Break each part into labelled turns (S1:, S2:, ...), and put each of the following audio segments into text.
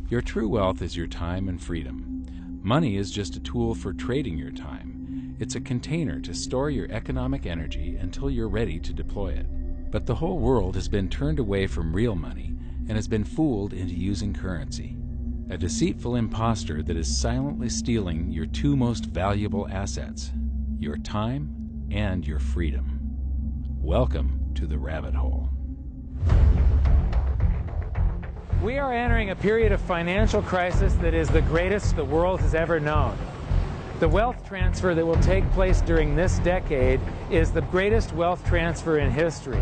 S1: Your true wealth is your time and freedom. Money is just a tool for trading your time. It's a container to store your economic energy until you're ready to deploy it. But the whole world has been turned away from real money and has been fooled into using currency. A deceitful impostor that is silently stealing your two most valuable assets, your time and your freedom. Welcome to the rabbit hole.
S2: We are entering a period of financial crisis that is the greatest the world has ever known. The wealth transfer that will take place during this decade is the greatest wealth transfer in history.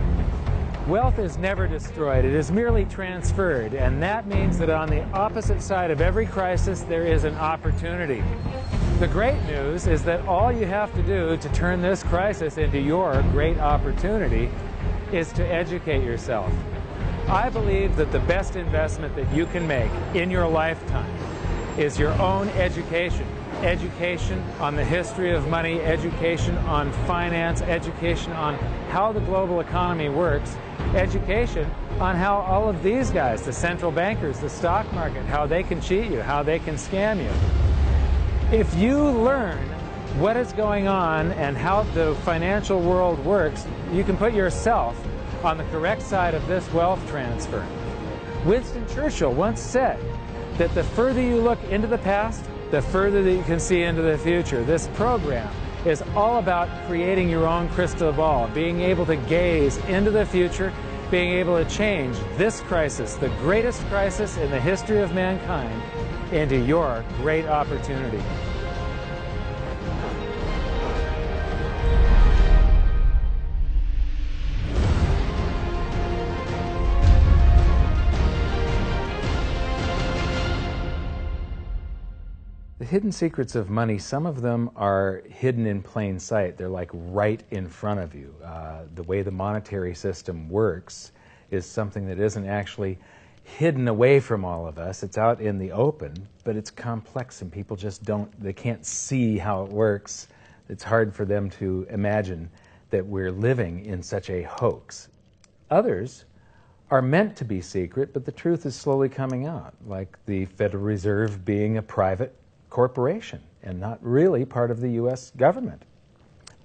S2: Wealth is never destroyed, it is merely transferred, and that means that on the opposite side of every crisis there is an opportunity. The great news is that all you have to do to turn this crisis into your great opportunity is to educate yourself. I believe that the best investment that you can make in your lifetime is your own education. Education on the history of money, education on finance, education on how the global economy works, education on how all of these guys, the central bankers, the stock market, how they can cheat you, how they can scam you. If you learn what is going on and how the financial world works, you can put yourself on the correct side of this wealth transfer. Winston Churchill once said that the further you look into the past, the further that you can see into the future. This program is all about creating your own crystal ball, being able to gaze into the future, being able to change this crisis, the greatest crisis in the history of mankind, into your great opportunity. The hidden secrets of money, some of them are hidden in plain sight. They're like right in front of you. The way the monetary system works is something that isn't actually hidden away from all of us. It's out in the open, but it's complex and people just they can't see how it works. It's hard for them to imagine that we're living in such a hoax. Others are meant to be secret, but the truth is slowly coming out, like the Federal Reserve being a private corporation and not really part of the U.S. government.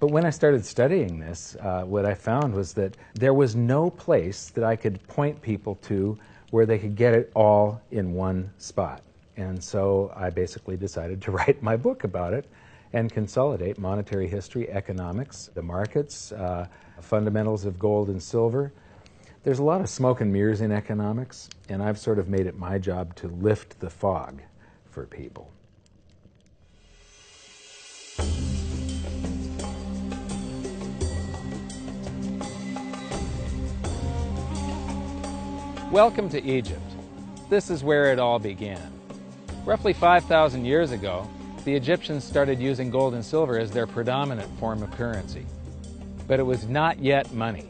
S2: But when I started studying this, what I found was that there was no place that I could point people to where they could get it all in one spot. And so I basically decided to write my book about it and consolidate monetary history, economics, the markets, fundamentals of gold and silver. There's a lot of smoke and mirrors in economics, and I've sort of made it my job to lift the fog for people.
S3: Welcome to Egypt. This is where it all began. Roughly 5,000 years ago, the Egyptians started using gold and silver as their predominant form of currency. But it was not yet money.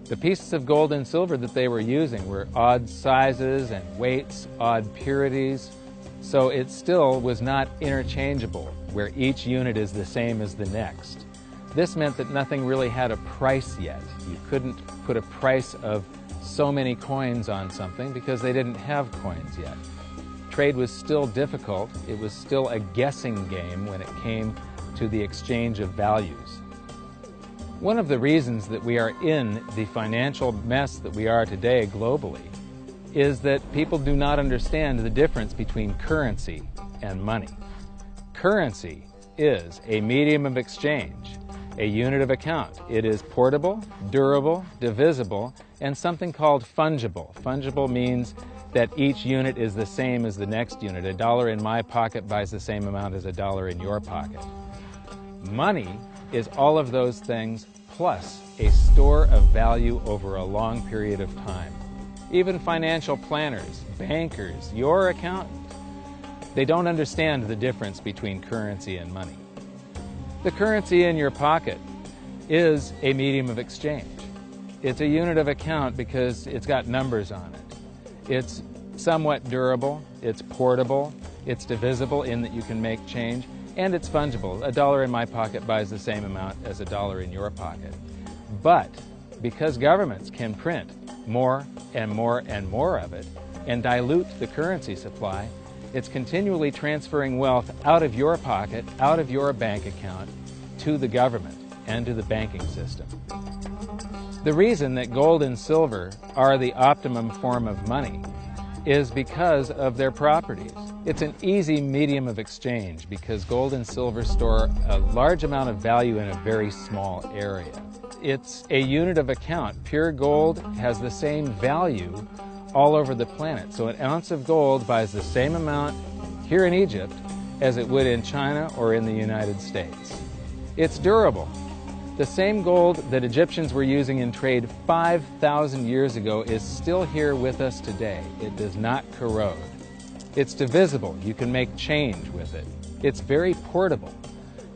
S3: The pieces of gold and silver that they were using were odd sizes and weights, odd purities, so it still was not interchangeable, where each unit is the same as the next. This meant that nothing really had a price yet. You couldn't put a price of so many coins on something because they didn't have coins yet. Trade was still difficult. It was still a guessing game when it came to the exchange of values. One of the reasons that we are in the financial mess that we are today globally is that people do not understand the difference between currency and money. Currency is a medium of exchange, a unit of account. It is portable, durable, divisible, and something called fungible. Fungible means that each unit is the same as the next unit. A dollar in my pocket buys the same amount as a dollar in your pocket. Money is all of those things plus a store of value over a long period of time. Even financial planners, bankers, your accountant, they don't understand the difference between currency and money. The currency in your pocket is a medium of exchange. It's a unit of account because it's got numbers on it. It's somewhat durable, it's portable, it's divisible in that you can make change, and it's fungible. A dollar in my pocket buys the same amount as a dollar in your pocket. But because governments can print more and more and more of it and dilute the currency supply, it's continually transferring wealth out of your pocket, out of your bank account, to the government and to the banking system. The reason that gold and silver are the optimum form of money is because of their properties. It's an easy medium of exchange because gold and silver store a large amount of value in a very small area. It's a unit of account. Pure gold has the same value all over the planet. So an ounce of gold buys the same amount here in Egypt as it would in China or in the United States. It's durable. The same gold that Egyptians were using in trade 5,000 years ago is still here with us today. It does not corrode. It's divisible. You can make change with it. It's very portable.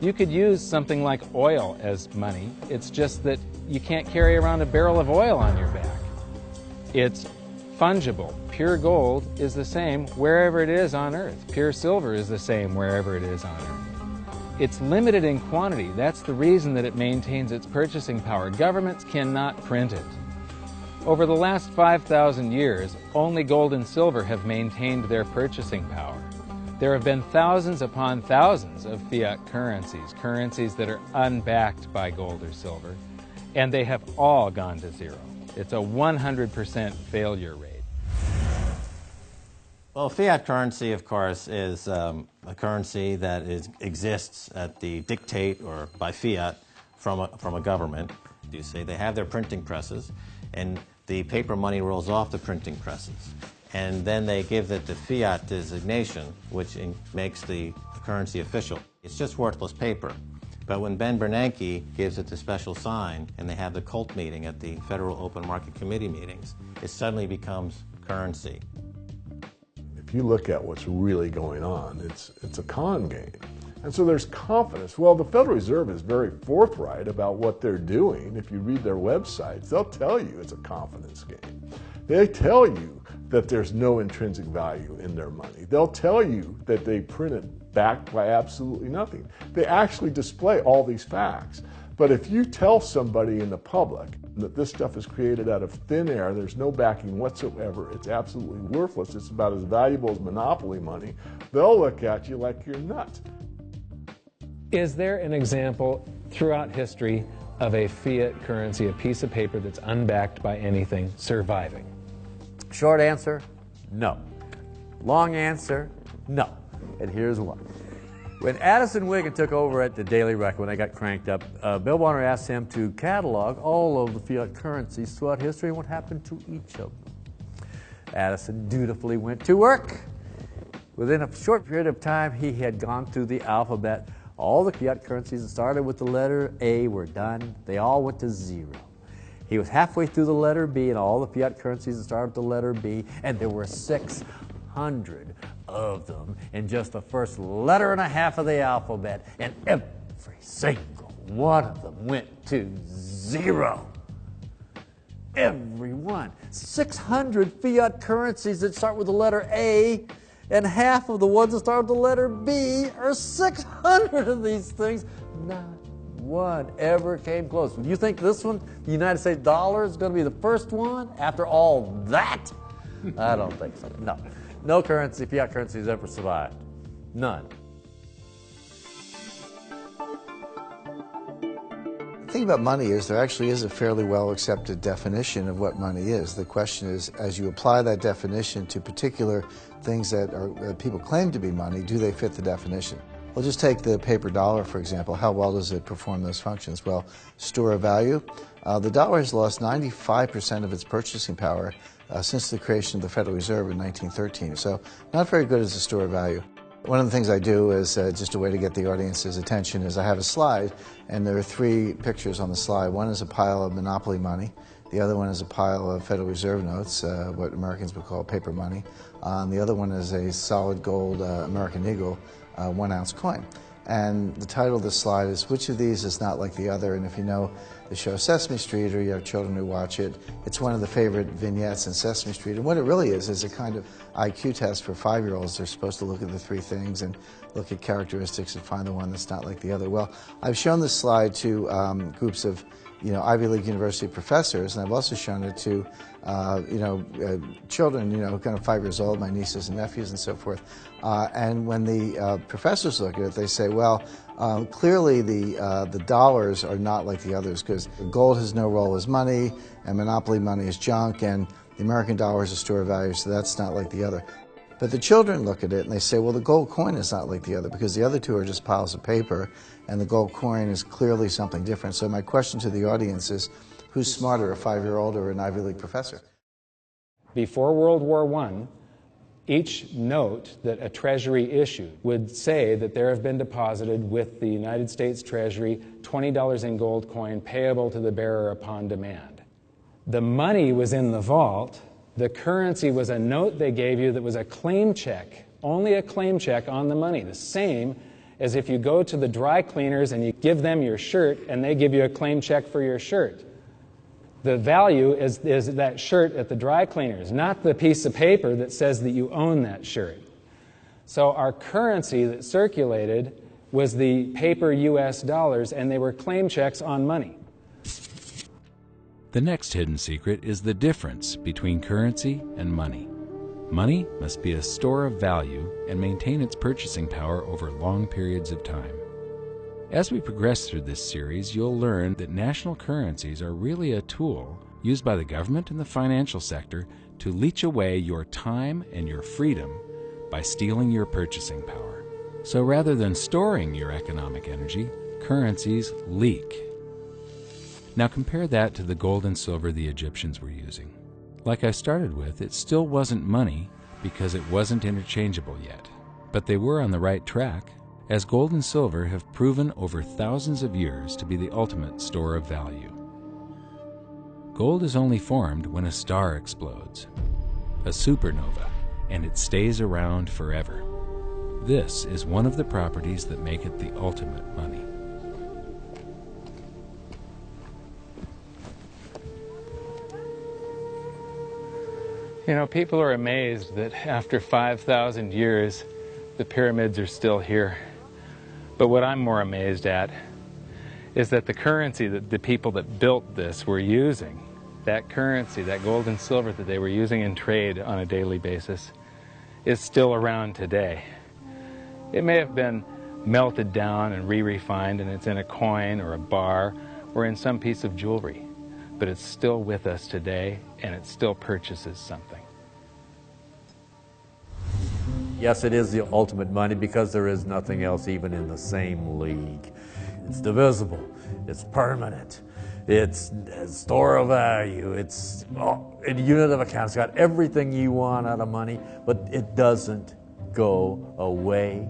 S3: You could use something like oil as money. It's just that you can't carry around a barrel of oil on your back. It's fungible. Pure gold is the same wherever it is on Earth. Pure silver is the same wherever it is on Earth. It's limited in quantity. That's the reason that it maintains its purchasing power. Governments cannot print it. Over the last 5,000 years, only gold and silver have maintained their purchasing power. There have been thousands upon thousands of fiat currencies, currencies that are unbacked by gold or silver, and they have all gone to zero. It's a 100% failure rate.
S4: Well, fiat currency, of course, is a currency that exists at the dictate or by fiat from a government. You say they have their printing presses, and the paper money rolls off the printing presses. And then they give it the fiat designation, which makes the currency official. It's just worthless paper. But when Ben Bernanke gives it the special sign, and they have the cult meeting at the Federal Open Market Committee meetings, it suddenly becomes currency.
S5: If you look at what's really going on, it's a con game. And so there's confidence. Well, the Federal Reserve is very forthright about what they're doing. If you read their websites, they'll tell you it's a confidence game. They tell you that there's no intrinsic value in their money. They'll tell you that they print it backed by absolutely nothing. They actually display all these facts. But if you tell somebody in the public that this stuff is created out of thin air, there's no backing whatsoever, it's absolutely worthless, it's about as valuable as monopoly money, they'll look at you like you're nuts.
S2: Is there an example throughout history of a fiat currency, a piece of paper that's unbacked by anything, surviving?
S6: Short answer, no. Long answer, no. And here's why. When Addison Wiggin took over at the Daily Record, when they got cranked up, Bill Warner asked him to catalog all of the fiat currencies throughout history and what happened to each of them. Addison dutifully went to work. Within a short period of time, he had gone through the alphabet. All the fiat currencies that started with the letter A were done. They all went to zero. He was halfway through the letter B, and all the fiat currencies that started with the letter B, and there were 600 of them in just the first letter and a half of the alphabet, and every single one of them went to zero. Every one. 600 fiat currencies that start with the letter A, and half of the ones that start with the letter B are 600 of these things. Not one ever came close. You think this one, the United States dollar, is going to be the first one after all that? I don't think so. No. No currency, fiat currency has ever survived. None.
S7: The thing about money is there actually is a fairly well accepted definition of what money is. The question is, as you apply that definition to particular things that people claim to be money, do they fit the definition? Well, just take the paper dollar, for example. How well does it perform those functions? Well, store of value. The dollar has lost 95% of its purchasing power since the creation of the Federal Reserve in 1913. So not very good as a store of value. One of the things I do is just a way to get the audience's attention is I have a slide, and there are 3 pictures on the slide. One is a pile of monopoly money. The other one is a pile of Federal Reserve notes, what Americans would call paper money. The other one is a solid gold American Eagle 1-ounce coin. And the title of the slide is, which of these is not like the other? And if you know the show Sesame Street, or you have children who watch it, it's one of the favorite vignettes in Sesame Street. And what it really is a kind of IQ test for 5-year-olds. They're supposed to look at the 3 things and look at characteristics and find the one that's not like the other. Well, I've shown this slide to groups of Ivy League University professors, and I've also shown it to children, kind of 5 years old, my nieces and nephews and so forth. And when the professors look at it, they say, well, clearly the dollars are not like the others because gold has no role as money, and monopoly money is junk, and the American dollar is a store of value, so that's not like the other. But the children look at it and they say, well, the gold coin is not like the other because the other two are just piles of paper, and the gold coin is clearly something different. So my question to the audience is, who's smarter, a 5-year-old or an Ivy League professor?
S3: Before World War I, each note that a Treasury issued would say that there have been deposited with the United States Treasury $20 in gold coin payable to the bearer upon demand. The money was in the vault. The currency was a note they gave you that was a claim check, only a claim check on the money, the same as if you go to the dry cleaners and you give them your shirt and they give you a claim check for your shirt. The value is that shirt at the dry cleaners, not the piece of paper that says that you own that shirt. So our currency that circulated was the paper US dollars, and they were claim checks on money.
S1: The next hidden secret is the difference between currency and money. Money must be a store of value and maintain its purchasing power over long periods of time. As we progress through this series, you'll learn that national currencies are really a tool used by the government and the financial sector to leech away your time and your freedom by stealing your purchasing power. So rather than storing your economic energy, currencies leak. Now compare that to the gold and silver the Egyptians were using. Like I started with, it still wasn't money because it wasn't interchangeable yet. But they were on the right track, as gold and silver have proven over thousands of years to be the ultimate store of value. Gold is only formed when a star explodes, a supernova, and it stays around forever. This is one of the properties that make it the ultimate money.
S3: People are amazed that after 5,000 years, the pyramids are still here. But what I'm more amazed at is that the currency that the people that built this were using, that currency, that gold and silver that they were using in trade on a daily basis, is still around today. It may have been melted down and re-refined, and it's in a coin or a bar or in some piece of jewelry, but it's still with us today, and it still purchases something.
S6: Yes, it is the ultimate money because there is nothing else even in the same league. It's divisible, it's permanent, it's a store of value, it's a unit of account. It's got everything you want out of money, but it doesn't go away,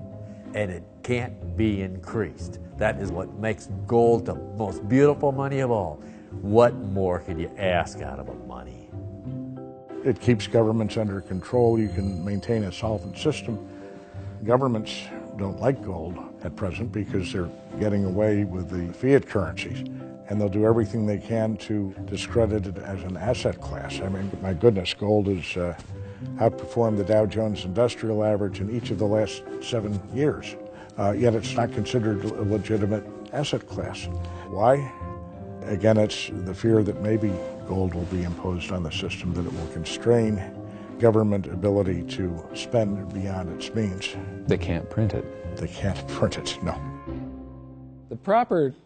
S6: and it can't be increased. That is what makes gold the most beautiful money of all. What more could you ask out of a money?
S8: It keeps governments under control. You can maintain a solvent system. Governments don't like gold at present because they're getting away with the fiat currencies, and they'll do everything they can to discredit it as an asset class. I mean, my goodness, gold has outperformed the Dow Jones Industrial Average in each of the last 7 years, yet it's not considered a legitimate asset class. Why? Again, it's the fear that maybe gold will be imposed on the system, that it will constrain government ability to spend beyond its means.
S3: They can't print it.
S8: They can't print it, no.
S3: The proper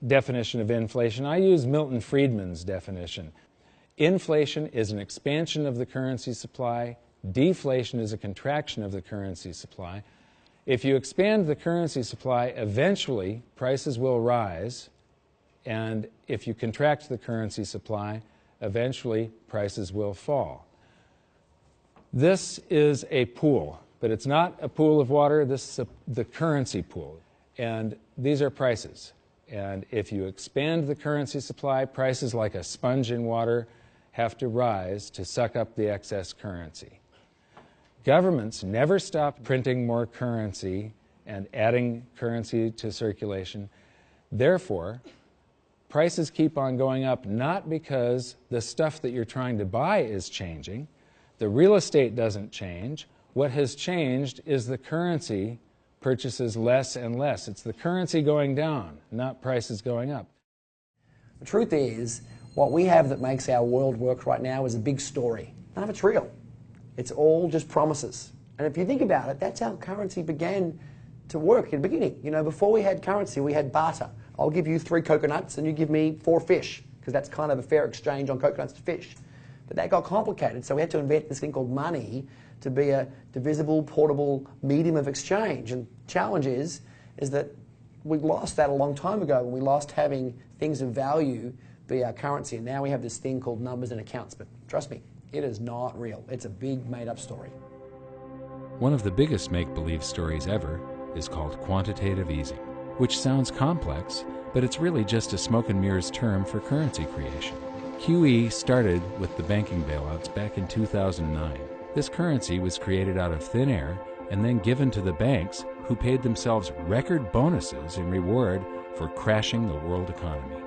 S3: definition of inflation, I use Milton Friedman's definition. Inflation is an expansion of the currency supply. Deflation is a contraction of the currency supply. If you expand the currency supply, eventually prices will rise. And if you contract the currency supply, eventually prices will fall. This is a pool, but it's not a pool of water. This is the currency pool. And these are prices. And if you expand the currency supply, prices like a sponge in water have to rise to suck up the excess currency. Governments never stop printing more currency and adding currency to circulation. Therefore, prices keep on going up, not because the stuff that you're trying to buy is changing. The real estate doesn't change. What has changed is the currency purchases less and less. It's the currency going down, not prices going up.
S9: The truth is, what we have that makes our world work right now is a big story. None of it's real. It's all just promises. And if you think about it, that's how currency began to work in the beginning. You know, before we had currency, we had barter. I'll give you 3 coconuts and you give me 4 fish, because that's kind of a fair exchange on coconuts to fish. But that got complicated, so we had to invent this thing called money to be a divisible, portable medium of exchange. And the challenge is that we lost that a long time ago, when we lost having things of value be our currency. And now we have this thing called numbers and accounts. But trust me, it is not real. It's a big made-up story.
S1: One of the biggest make-believe stories ever is called quantitative easing, which sounds complex, but it's really just a smoke and mirrors term for currency creation. QE started with the banking bailouts back in 2009. This currency was created out of thin air and then given to the banks, who paid themselves record bonuses in reward for crashing the world economy.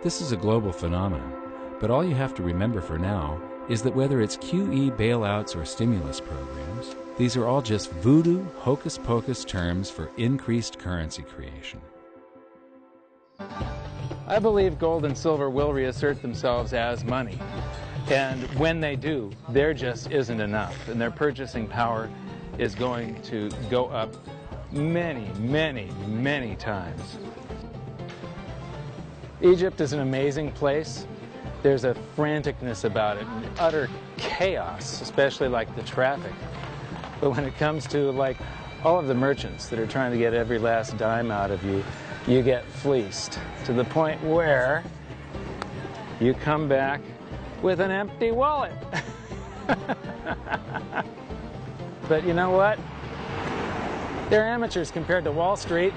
S1: This is a global phenomenon, but all you have to remember for now is that whether it's QE bailouts or stimulus programs, these are all just voodoo, hocus-pocus terms for increased currency creation.
S3: I believe gold and silver will reassert themselves as money. And when they do, there just isn't enough. And their purchasing power is going to go up many, many, many times. Egypt is an amazing place. There's a franticness about it, and utter chaos, especially like the traffic. But when it comes to like all of the merchants that are trying to get every last dime out of you, you get fleeced to the point where you come back with an empty wallet. But you know what? They're amateurs compared to Wall Street.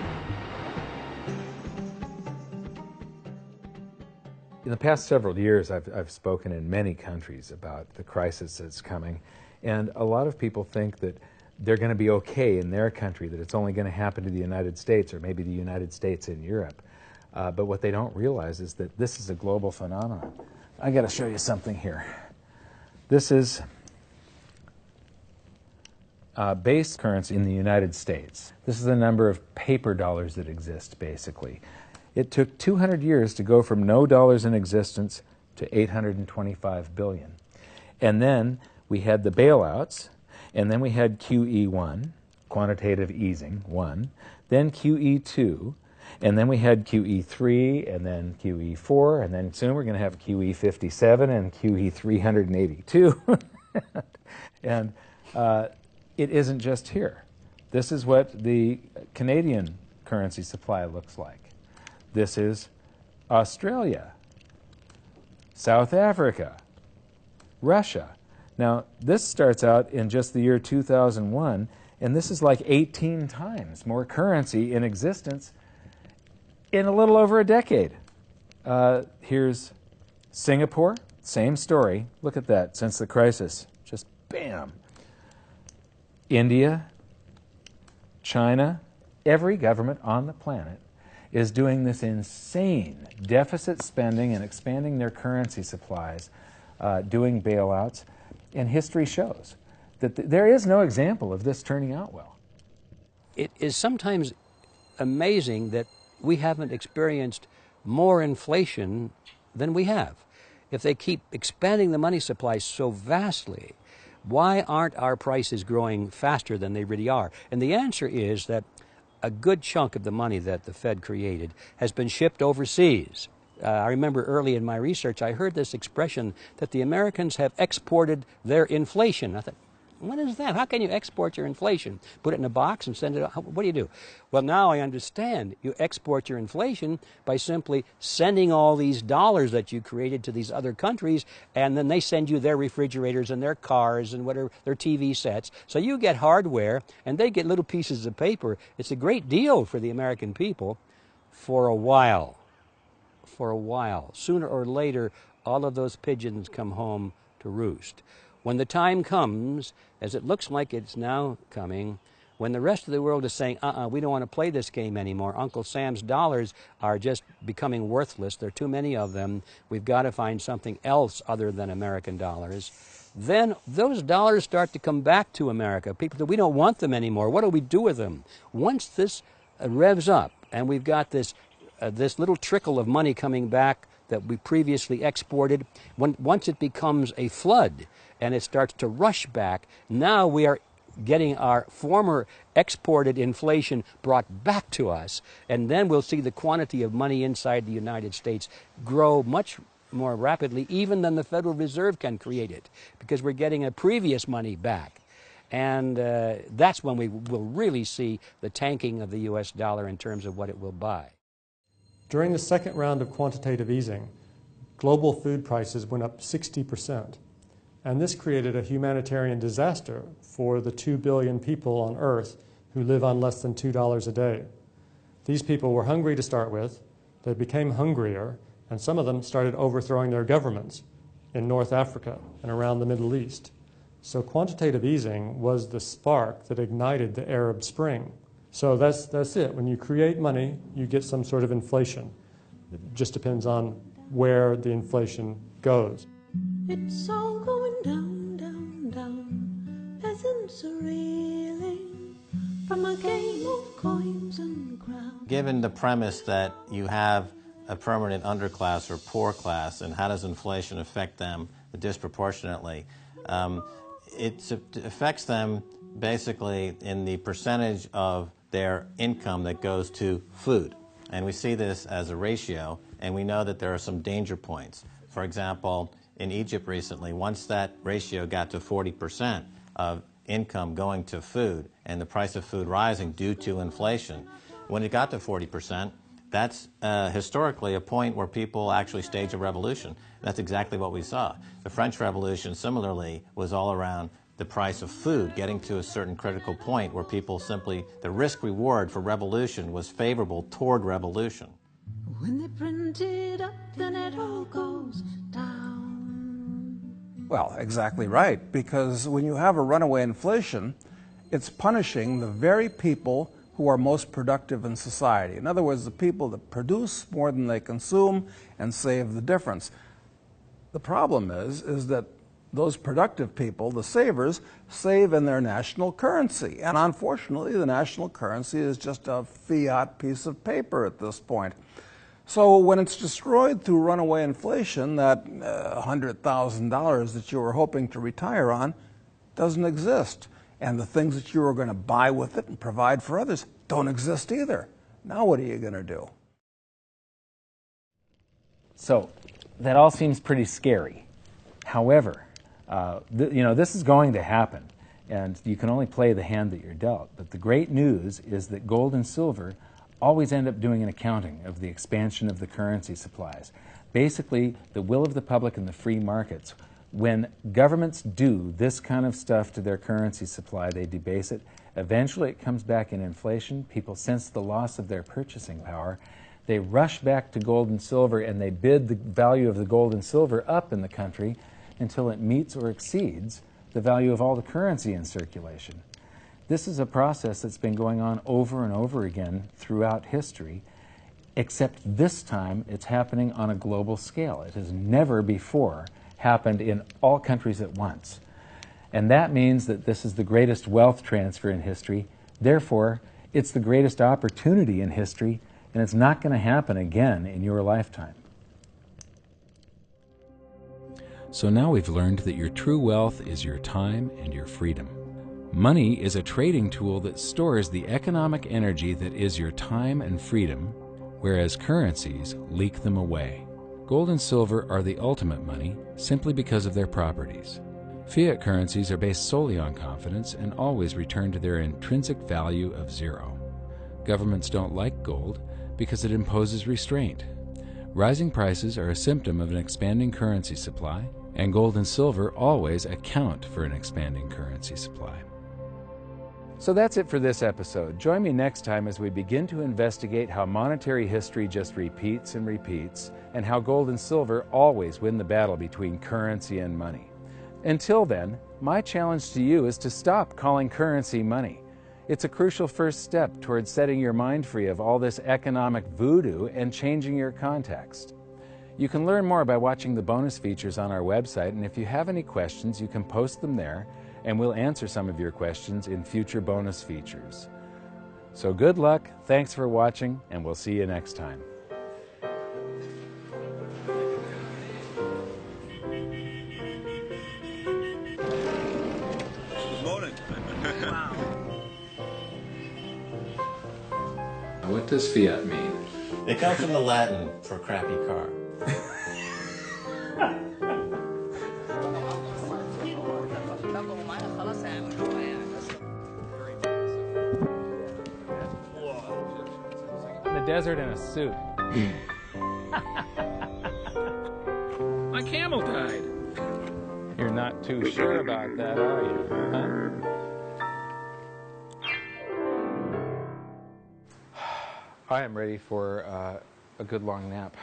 S1: In the past several years, I've spoken in many countries about the crisis that's coming, and a lot of people think that they're going to be okay in their country, that it's only going to happen to the United States or maybe the United States in Europe. But what they don't realize is that this is a global phenomenon. I got to show you something here. This is base currency in the United States. This is the number of paper dollars that exist, basically. It took 200 years to go from no dollars in existence to 825 billion. And then we had the bailouts, and then we had QE1, quantitative easing 1, then QE2, and then we had QE3, and then QE4, and then soon we're going to have QE57 and QE382. And it isn't just here. This is what the Canadian currency supply looks like. This is Australia, South Africa, Russia. Now, this starts out in just the year 2001, and this is like 18 times more currency in existence in a little over a decade. Here's Singapore, same story. Look at that, since the crisis, just bam. India, China, every government on the planet is doing this insane deficit spending and expanding their currency supplies, doing bailouts, and history shows that there is no example of this turning out well.
S10: It is sometimes amazing that we haven't experienced more inflation than we have. If they keep expanding the money supply so vastly, why aren't our prices growing faster than they really are? And the answer is that a good chunk of the money that the Fed created has been shipped overseas. I remember early in my research, I heard this expression that the Americans have exported their inflation. I thought, what is that? How can you export your inflation? Put it in a box and send it out? What do you do? Well, now I understand. You export your inflation by simply sending all these dollars that you created to these other countries, and then they send you their refrigerators and their cars and whatever, their TV sets. So you get hardware, and they get little pieces of paper. It's a great deal for the American people for a while. For a while. Sooner or later, all of those pigeons come home to roost. When the time comes, as it looks like it's now coming, when the rest of the world is saying, we don't want to play this game anymore, Uncle Sam's dollars are just becoming worthless, there are too many of them, we've got to find something else other than American dollars, then those dollars start to come back to America. People say, we don't want them anymore, what do we do with them? Once this revs up, and we've got this little trickle of money coming back that we previously exported, once it becomes a flood and it starts to rush back, now we are getting our former exported inflation brought back to us, and then we'll see the quantity of money inside the United States grow much more rapidly even than the Federal Reserve can create it, because we're getting a previous money back. And that's when we will really see the tanking of the U.S. dollar in terms of what it will buy.
S11: During the second round of quantitative easing, global food prices went up 60%. And this created a humanitarian disaster for the 2 billion people on Earth who live on less than $2 a day. These people were hungry to start with, they became hungrier, and some of them started overthrowing their governments in North Africa and around the Middle East. So quantitative easing was the spark that ignited the Arab Spring. So that's it. When you create money, you get some sort of inflation. It just depends on where the inflation goes.
S12: It's all going down, down, down. Peasants are reeling from a game of coins and crowns.
S4: Given the premise that you have a permanent underclass or poor class, and how does inflation affect them disproportionately, it affects them basically in the percentage of their income that goes to food. And we see this as a ratio, and we know that there are some danger points. For example, in Egypt recently, once that ratio got to 40% of income going to food and the price of food rising due to inflation, when it got to 40%, that's historically a point where people actually stage a revolution. That's exactly what we saw. The French Revolution, similarly, was all around the price of food getting to a certain critical point where people simply, the risk-reward for revolution was favorable toward revolution.
S12: When they print it up, then it all goes down.
S13: Well, exactly right, because when you have a runaway inflation, it's punishing the very people who are most productive in society. In other words, the people that produce more than they consume and save the difference. The problem is that those productive people, the savers, save in their national currency. And unfortunately, the national currency is just a fiat piece of paper at this point. So when it's destroyed through runaway inflation, that $100,000 that you were hoping to retire on doesn't exist. And the things that you were going to buy with it and provide for others don't exist either. Now what are you going to do?
S2: So that all seems pretty scary. However, this is going to happen, and you can only play the hand that you're dealt. But the great news is that gold and silver always end up doing an accounting of the expansion of the currency supplies. Basically, the will of the public and the free markets. When governments do this kind of stuff to their currency supply, they debase it. Eventually, it comes back in inflation. People sense the loss of their purchasing power. They rush back to gold and silver, and they bid the value of the gold and silver up in the country until it meets or exceeds the value of all the currency in circulation. This is a process that's been going on over and over again throughout history, except this time it's happening on a global scale. It has never before happened in all countries at once. And that means that this is the greatest wealth transfer in history. Therefore, it's the greatest opportunity in history, and it's not going to happen again in your lifetime.
S1: So now we've learned that your true wealth is your time and your freedom. Money is a trading tool that stores the economic energy that is your time and freedom, whereas currencies leak them away. Gold and silver are the ultimate money simply because of their properties. Fiat currencies are based solely on confidence and always return to their intrinsic value of zero. Governments don't like gold because it imposes restraint. Rising prices are a symptom of an expanding currency supply, and gold and silver always account for an expanding currency supply.
S2: So that's it for this episode. Join me next time as we begin to investigate how monetary history just repeats and repeats, and how gold and silver always win the battle between currency and money. Until then, my challenge to you is to stop calling currency money. It's a crucial first step towards setting your mind free of all this economic voodoo and changing your context. You can learn more by watching the bonus features on our website, and if you have any questions, you can post them there, and we'll answer some of your questions in future bonus features. So good luck, thanks for watching, and we'll see you next time.
S1: What does fiat mean?
S4: It comes from the Latin for crappy car.
S3: In the desert in a suit.
S1: My camel died.
S3: You're not too sure about that, are you? Huh? I am ready for a good long nap.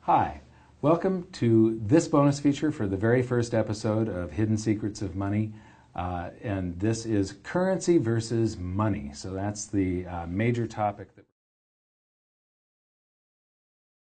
S3: Hi, welcome to this bonus feature for the very first episode of Hidden Secrets of Money. And this is currency versus money. So that's the major topic that